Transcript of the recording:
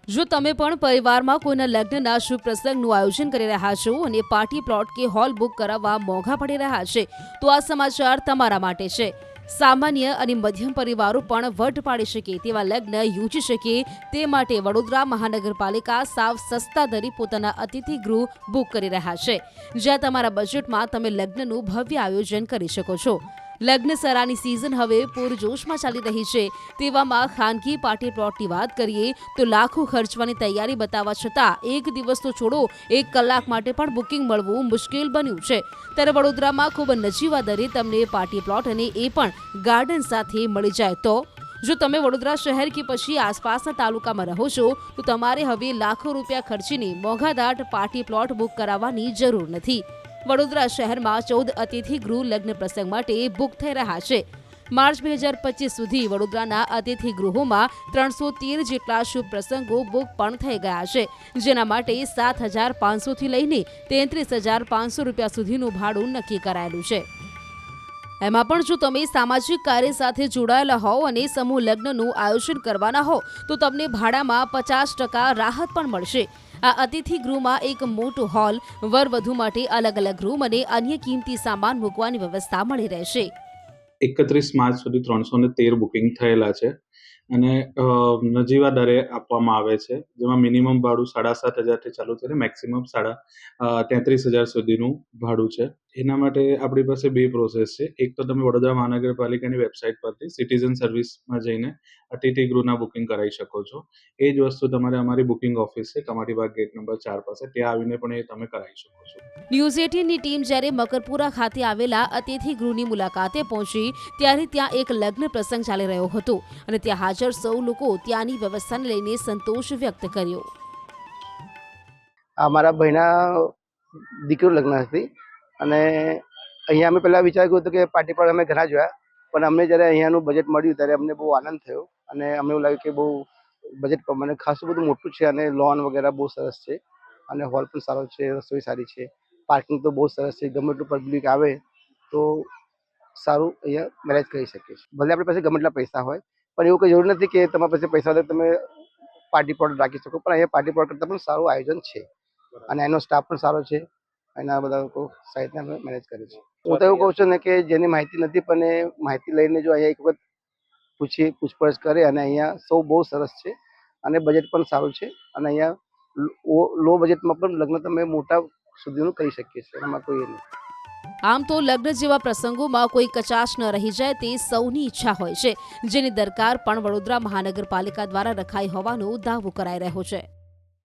જો તમે પણ પરિવારમાં કોઈના લગ્નના શુભ પ્રસંગનું આયોજન કરી રહ્યા છો અને પાર્ટી પ્લોટ કે હોલ બુક કરાવવા મોંઘા પડી રહ્યા છે, તો આ સમાચાર તમારા માટે છે। સામાન્ય અને મધ્યમ પરિવારો પણ વટ પાડી શકે તેવા લગ્ન યોજી શકે તે માટે વડોદરા મહાનગરપાલિકા સાવ સસ્તા દરે પોતાના અતિથિ ગૃહ બુક કરી રહ્યા છે, જ્યાં તમારા બજેટમાં તમે લગ્નનું ભવ્ય આયોજન કરી શકો છો। લગ્ન સરાની સિઝન હવે પૂરજોશમાં ચાલી રહી છે, તેવામાં ખાનગી પાર્ટી પ્લોટની વાત કરીએ તો લાખો ખર્ચવાની તૈયારી બતાવવા છતાં એક દિવસ તો છોડો 1 કલાક માટે પણ બુકિંગ મળવું મુશ્કેલ બન્યું છે। ત્યારે વડોદરામાં ખૂબ નજીવા દરે તમને પાર્ટી પ્લોટ અને એ પણ ગાર્ડન સાથે મળી જાય તો જો તમે વડોદરા શહેર કે પછી આસપાસના તાલુકામાં રહો છો તો તમારે હવે લાખો રૂપિયા ખર્ચીને મોંઘાદાટ પાર્ટી પ્લોટ બુક કરાવવાની જરૂર નથી। વડોદરા શહેરમાં 14 અતિથિ ગૃહ લગ્ન પ્રસંગ માટે બુક થઈ રહ્યા છે। માર્ચ 2025 સુધી વડોદરાના અતિથિ ગૃહોમાં 313 જેટલા શુભ પ્રસંગો બુક પણ થઈ ગયા છે, જેના માટે 7,500 થી લઈને 33,500 રૂપિયા સુધીનું ભાડું નક્કી કરાયેલું છે। એમાં પણ જો તમે સામાજિક કાર્ય સાથે જોડાયેલા હોવ અને સમૂહ લગ્નનું આયોજન કરવાના હો તો તમને ભાડામાં 50% રાહત પણ મળશે। આ અતિથિ ગૃહમાં એક મોટો હોલ, વરવધુ માટે અલગ અલગ રૂમ અને અન્ય કિંમતી સામાન મૂકવાની વ્યવસ્થા મળી રહેશે। 31 માર્ચ સુધી 313 બુકિંગ થયેલા છે અને નજીવા દરે આપવામાં આવે છે, જેમાં મિનિમમ ભાડું 7,500 થી ચાલુ થઈને મેક્સિમમ 33,000 સુધીનું ભાડું છે। એના માટે આપણી પાસે બે પ્રોસેસ છે। એક તો તમે વડોદરા મહાનગરપાલિકાની વેબસાઇટ પરથી સિટીઝન સર્વિસમાં જઈને અતિથિ ગૃહના બુકિંગ કરાવી શકો છો। એ જ વસ્તુ તમારે અમારી બુકિંગ ઓફિસ છે કમાટીબાગ ગેટ નંબર 4 પાસે, ત્યાં આવીને પણ એ તમે કરાવી શકો છો। ન્યૂઝ 18ની ટીમ જ્યારે મકરપુરા ખાતે આવેલા અતિથિ ગૃહની મુલાકાતે પહોંચી ત્યારે ત્યાં એક લગ્ન પ્રસંગ ચાલી રહ્યો હતો અને ત્યાં હાજર સૌ લોકો ત્યાંની વ્યવસ્થાને લઈને સંતોષ વ્યક્ત કર્યો। અમારા ભાઈના દીકરીનું લગ્ન હતી અને અહીંયા અમે પહેલાં વિચાર્યું હતું કે પાર્ટી પર અમે ઘણા જોયા, પણ અમને જ્યારે અહીંયાનું બજેટ મળ્યું ત્યારે અમને બહુ આનંદ થયો અને અમને એવું લાગ્યું કે બહુ બજેટ પ્રમાણે ખાસું બધું મોટું છે અને લોન વગેરે બહુ સરસ છે અને હોલ પણ સારો છે, રસોઈ સારી છે, પાર્કિંગ તો બહુ સરસ છે, ગમે એટલું પબ્લિક આવે તો સારું અહીંયા મેરેજ કરી શકીએ છીએ। ભલે આપણી પાસે ગમે એટલા પૈસા હોય પણ એવું કંઈ જરૂર નથી કે તમારી પાસે પૈસા હોય તમે પાર્ટી પ્લોટ રાખી શકો, પણ અહીંયા પાર્ટી પ્લોટ કરતાં પણ સારું આયોજન છે અને એનો સ્ટાફ પણ સારો છે, એના બધા લોકો સારી રીતે મેનેજ કરે છે। હું તો એવું કહું છું ને કે જેની માહિતી નથી પણ એ માહિતી લઈને જો અહીંયા એક વખત પૂછપરછ કરે અને અહીંયા સૌ બહુ સરસ છે અને બજેટ પણ સારું છે અને અહીંયા લો બજેટમાં પણ લગ્ન તમે મોટા સુધીનું કરી શકીએ છીએ, એમાં કોઈ એ નથી। આમ તો લગ્ન જેવા પ્રસંગોમાં કોઈ કચાશ ન રહી જાય તે સૌની ઈચ્છા હોય છે, જેની દરકાર પણ વડોદરા મહાનગરપાલિકા દ્વારા રખાઈ હોવાનો દાવો કરાઈ રહ્યો છે।